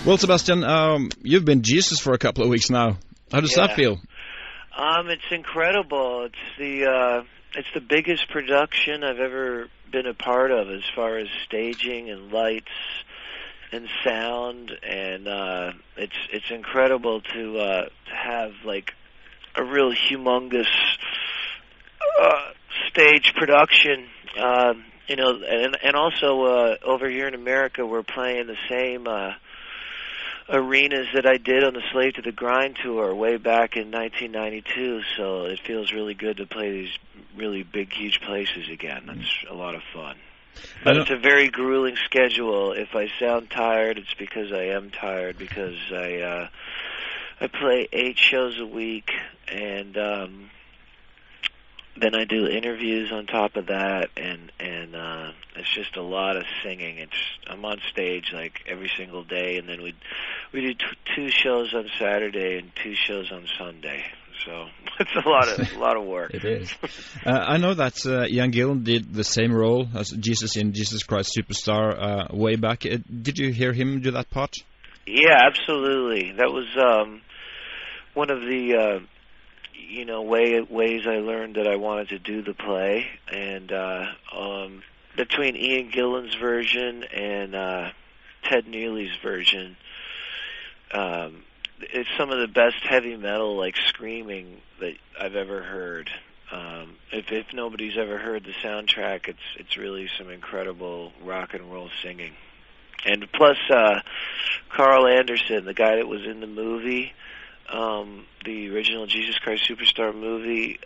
Well, Sebastian, you've been Jesus for a couple of weeks now. How does that feel? It's incredible. It's the biggest production I've ever been a part of, as far as staging and lights and sound, and it's incredible to have like a real humongous stage production. And also over here in America, we're playing the same arenas that I did on the Slave to the Grind tour way back in 1992, so it feels really good to play these really big, huge places again. That's a lot of fun. But it's a very grueling schedule. If I sound tired, it's because I am tired, because I play 8 shows a week, and then I do interviews on top of that, and it's just a lot of singing. I'm on stage like every single day, and then we do 2 shows on Saturday and 2 shows on Sunday. So it's a lot of work. It is. I know that Ian Gillan did the same role as Jesus in Jesus Christ Superstar way back. Did you hear him do that part? Yeah, absolutely. That was one of the ways I learned that I wanted to do the play, and between Ian Gillan's version and Ted Neely's version, it's some of the best heavy metal, like, screaming that I've ever heard. If nobody's ever heard the soundtrack, it's really some incredible rock and roll singing. And plus, Carl Anderson, the guy that was in the movie, the original Jesus Christ Superstar movie,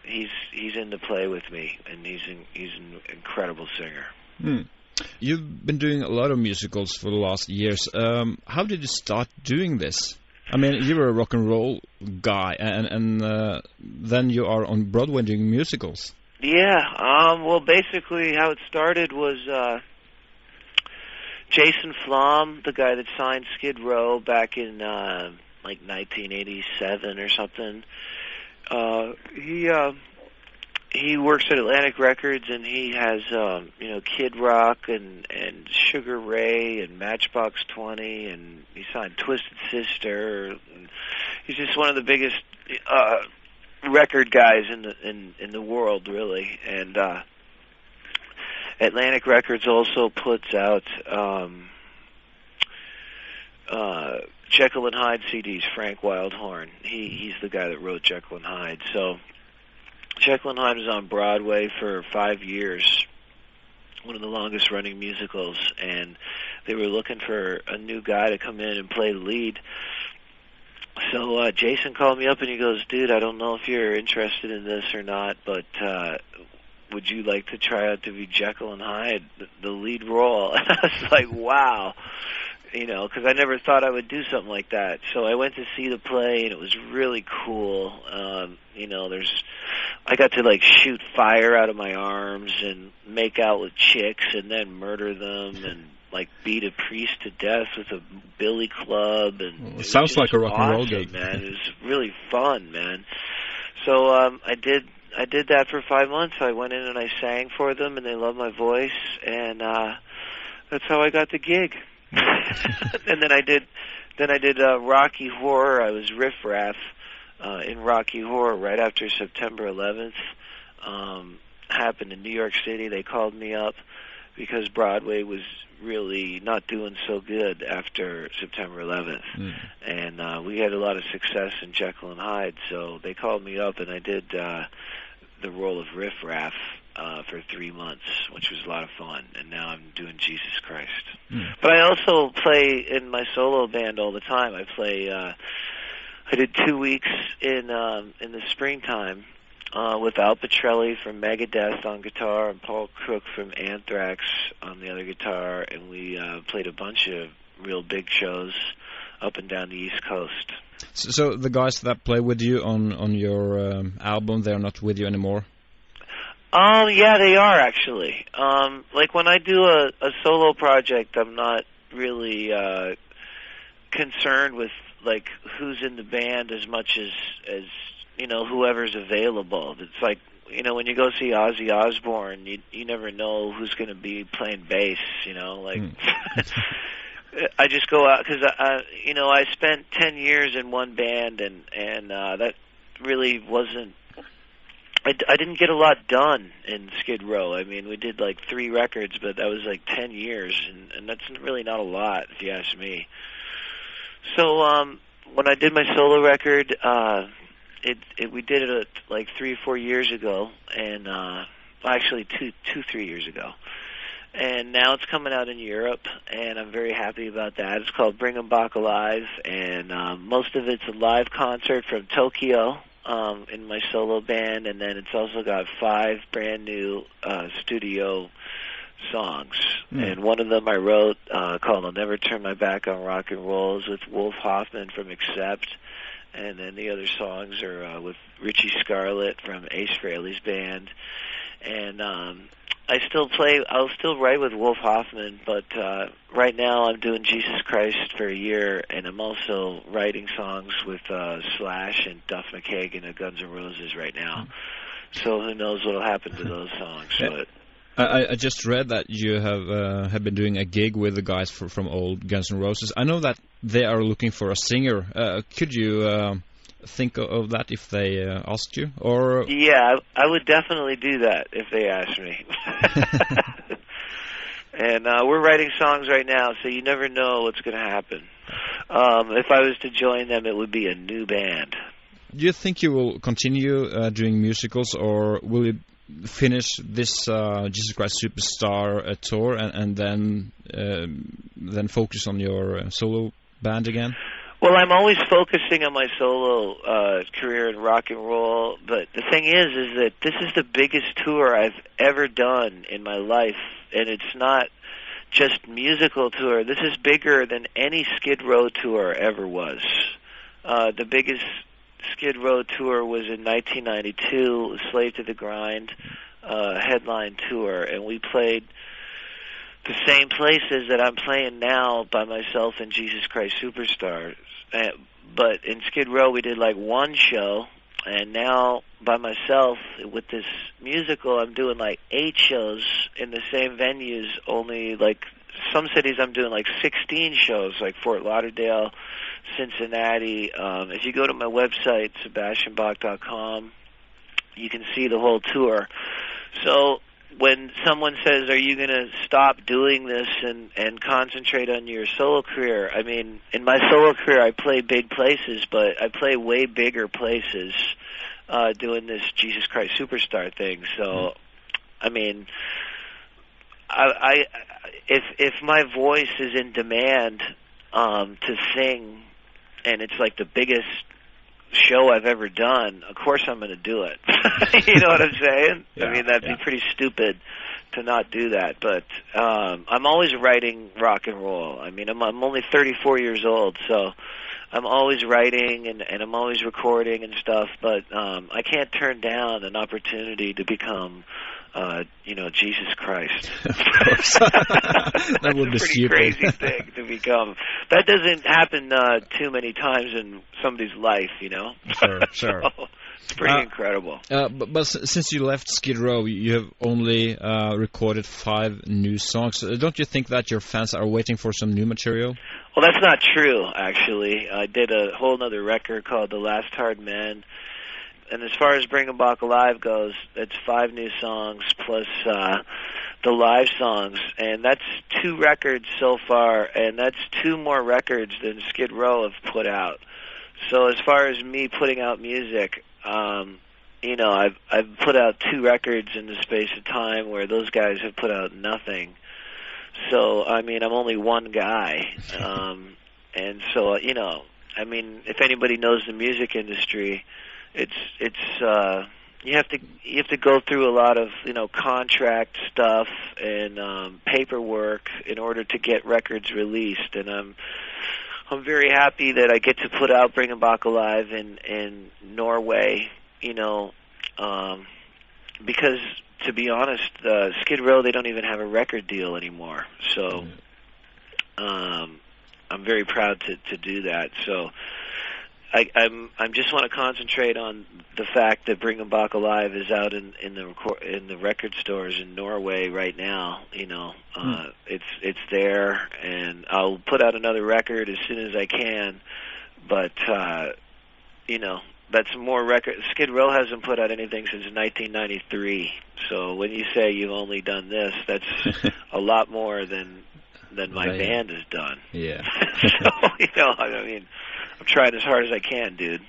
he's in the play with me, and he's an incredible singer. You've been doing a lot of musicals for the last years. How did you start doing this? I mean, you were a rock and roll guy, and then you are on Broadway doing musicals. Yeah, well, basically how it started was Jason Flom, the guy that signed Skid Row back in like 1987 or something. He works at Atlantic Records, and he has Kid Rock and Sugar Ray and Matchbox 20, and he signed Twisted Sister. And he's just one of the biggest record guys in the world, really. And Atlantic Records also puts out Jekyll and Hyde CDs. Frank Wildhorn, he's the guy that wrote Jekyll and Hyde. So Jekyll and Hyde was on Broadway for 5 years, one of the longest running musicals, and they were looking for a new guy to come in and play the lead. So Jason called me up and he goes, "Dude, I don't know if you're interested in this or not, but would you like to try out to be Jekyll and Hyde, the lead role?" And I was like, wow. Because I never thought I would do something like that. So I went to see the play, and it was really cool. I got to, like, shoot fire out of my arms and make out with chicks and then murder them and, like, beat a priest to death with a billy club. And it sounds like a rock and roll gig, man. It was really fun, man. So I did that for 5 months. I went in and I sang for them, and they loved my voice, and that's how I got the gig. And then I did Rocky Horror. I was Riff Raff in Rocky Horror right after September 11th. Happened in New York City. They called me up because Broadway was really not doing so good after September 11th. And we had a lot of success in Jekyll and Hyde, so they called me up, and I did the role of Riff Raff for 3 months, which was a lot of fun, and now I'm doing Jesus Christ. But I also play in my solo band all the time. I did 2 weeks in the springtime with Al Pitrelli from Megadeth on guitar and Paul Crook from Anthrax on the other guitar, and we played a bunch of real big shows up and down the East Coast. So the guys that play with you on your album, they're not with you anymore? Yeah, they are, actually. Like, when I do a solo project, I'm not really concerned with, like, who's in the band as much as whoever's available. It's like, when you go see Ozzy Osbourne, you never know who's going to be playing bass, like... I just go out because I spent 10 years in one band, and that really wasn't. I didn't get a lot done in Skid Row. I mean, we did like 3 records, but that was like 10 years, and that's really not a lot, if you ask me. So when I did my solo record, we did it like 3 or 4 years ago, and actually 3 years ago. And now it's coming out in Europe, and I'm very happy about that. It's called Bach Alive, and most of it's a live concert from Tokyo in my solo band, and then it's also got 5 brand new studio songs. And one of them I wrote called I'll Never Turn My Back on Rock and Roll is with Wolf Hoffman from Accept, and then the other songs are with Richie Scarlett from Ace Frehley's band. And I'll still write with Wolf Hoffman, but right now I'm doing Jesus Christ for a year, and I'm also writing songs with Slash and Duff McKagan of Guns N' Roses right now. So who knows what'll happen to those songs. But I just read that you have been doing a gig with the guys from old Guns N' Roses. I know that they are looking for a singer. Could you think of that if they asked you? Or yeah, I would definitely do that if they asked me. And we're writing songs right now, so you never know what's going to happen. If I was to join them, it would be a new band. Do you think you will continue doing musicals, or will you finish this Jesus Christ Superstar tour and then focus on your solo band again? Well, I'm always focusing on my solo career in rock and roll, but the thing is that this is the biggest tour I've ever done in my life, and it's not just musical tour. This is bigger than any Skid Row tour ever was. The biggest Skid Row tour was in 1992, Slave to the Grind headline tour, and we played the same places that I'm playing now by myself in Jesus Christ Superstars. But in Skid Row we did like 1 show, and now by myself with this musical I'm doing like 8 shows in the same venues, only like some cities I'm doing like 16 shows, like Fort Lauderdale, Cincinnati. If you go to my website, SebastianBach.com, you can see the whole tour. So when someone says, are you going to stop doing this and concentrate on your solo career? I mean, in my solo career, I play big places, but I play way bigger places doing this Jesus Christ Superstar thing. So, I mean, if my voice is in demand to sing, and it's like the biggest show I've ever done, of course I'm going to do it. You know what I'm saying? Yeah, I mean, that'd be pretty stupid to not do that. But I'm always writing rock and roll. I mean, I'm only 34 years old, so I'm always writing and I'm always recording and stuff. But I can't turn down an opportunity to become Jesus Christ. Of course. That would be a pretty stupid. Crazy thing to become. That doesn't happen too many times in somebody's life, you know? Sure. So, it's pretty incredible. But since you left Skid Row, you have only recorded 5 new songs. Don't you think that your fans are waiting for some new material? Well, that's not true, actually. I did a whole other record called The Last Hard Men. And as far as Bring Bach Alive goes, it's 5 new songs plus the live songs, and that's 2 records so far, and that's 2 more records than Skid Row have put out. So as far as me putting out music, I've put out 2 records in the space of time where those guys have put out nothing. So I mean, I'm only one guy, and so I mean, if anybody knows the music industry, it's you have to go through a lot of contract stuff and paperwork in order to get records released. And I'm very happy that I get to put out Bring Bach Alive in Norway, because to be honest, Skid Row, they don't even have a record deal anymore. So I'm very proud to do that. So I'm just want to concentrate on the fact that Bring 'Em Bach Alive is out in the record stores in Norway right now. It's there, and I'll put out another record as soon as I can. But that's more record. Skid Row hasn't put out anything since 1993. So when you say you've only done this, that's a lot more than my band has done. Yeah. So I'm trying as hard as I can, dude.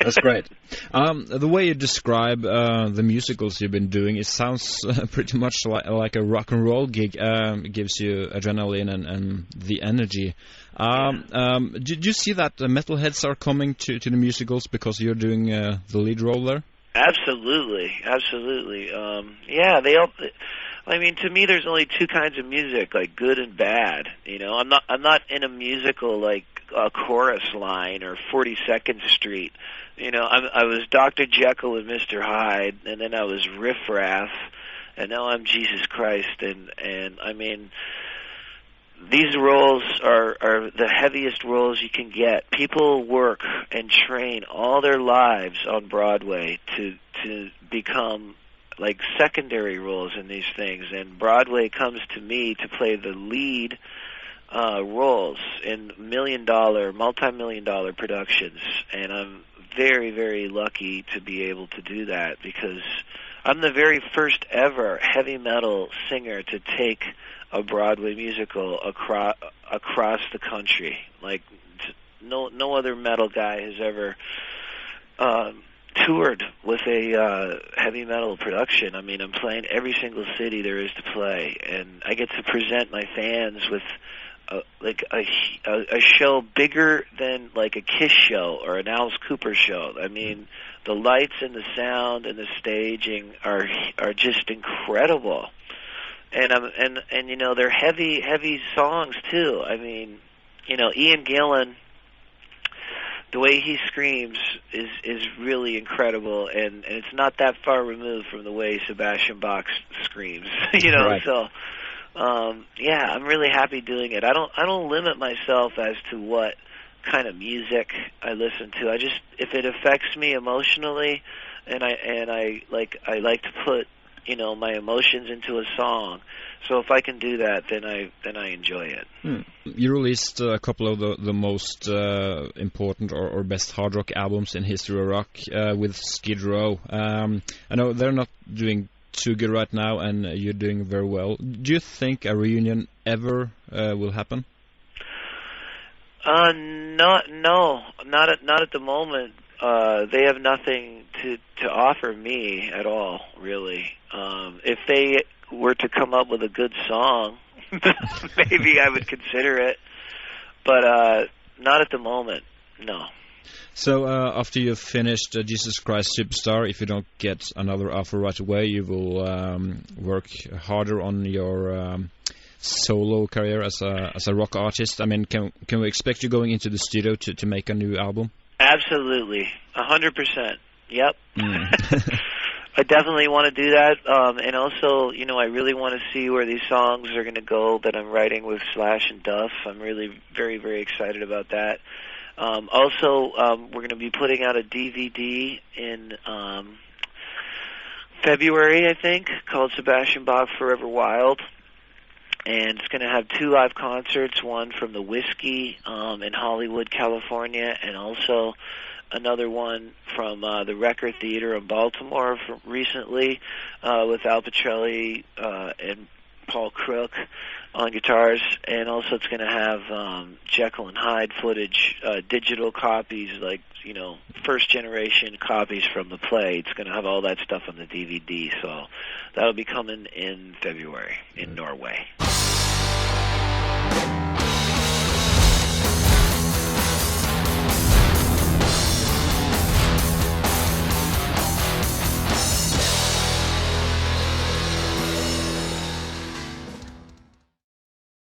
That's great. The way you describe the musicals you've been doing, it sounds pretty much like a rock and roll gig. It gives you adrenaline and the energy. Did you see that the metalheads are coming to the musicals because you're doing the lead role there? Absolutely. Yeah, they all. To me, there's only two kinds of music, like good and bad. I'm not in a musical like a chorus line or 42nd Street. I was Dr. Jekyll and Mr. Hyde, and then I was Riff Raff, and now I'm Jesus Christ. And these roles are the heaviest roles you can get. People work and train all their lives on Broadway to become like secondary roles in these things, and Broadway comes to me to play the lead roles in multi-million-dollar productions, and I'm very, very lucky to be able to do that because I'm the very first ever heavy metal singer to take a Broadway musical across the country. Like no other metal guy has ever toured with a heavy metal production. I'm playing every single city there is to play, and I get to present my fans with a show bigger than like a Kiss show or an Alice Cooper show. The lights and the sound and the staging are just incredible, and they're heavy songs too. Ian Gillan, the way he screams is really incredible, and it's not that far removed from the way Sebastian Bach screams. Right. So I'm really happy doing it. I don't limit myself as to what kind of music I listen to. If it affects me emotionally, and I like to put my emotions into a song. So if I can do that, then I enjoy it. You released a couple of the most important or best hard rock albums in history of rock with Skid Row. I know they're not doing too good right now, and you're doing very well. Do you think a reunion ever will happen? Not at the moment. They have nothing to offer me at all, really. If they were to come up with a good song, maybe I would consider it, but not at the moment, no. So after you've finished Jesus Christ Superstar, if you don't get another offer right away, you will work harder on your solo career as a rock artist. Can we expect you going into the studio to make a new album? Absolutely, 100%. Yep. I definitely want to do that, and also, I really want to see where these songs are going to go that I'm writing with Slash and Duff. I'm really very, very excited about that. Also, we're going to be putting out a DVD in February, I think, called Sebastian Bach Forever Wild, and it's going to have 2 live concerts, one from the Whiskey in Hollywood, California, and also another one from the Record Theater in Baltimore recently with Al Pitrelli and Paul Crook on guitars, and also it's going to have Jekyll and Hyde footage, digital copies, like first generation copies from the play. It's going to have all that stuff on the DVD, so that'll be coming in February in Norway.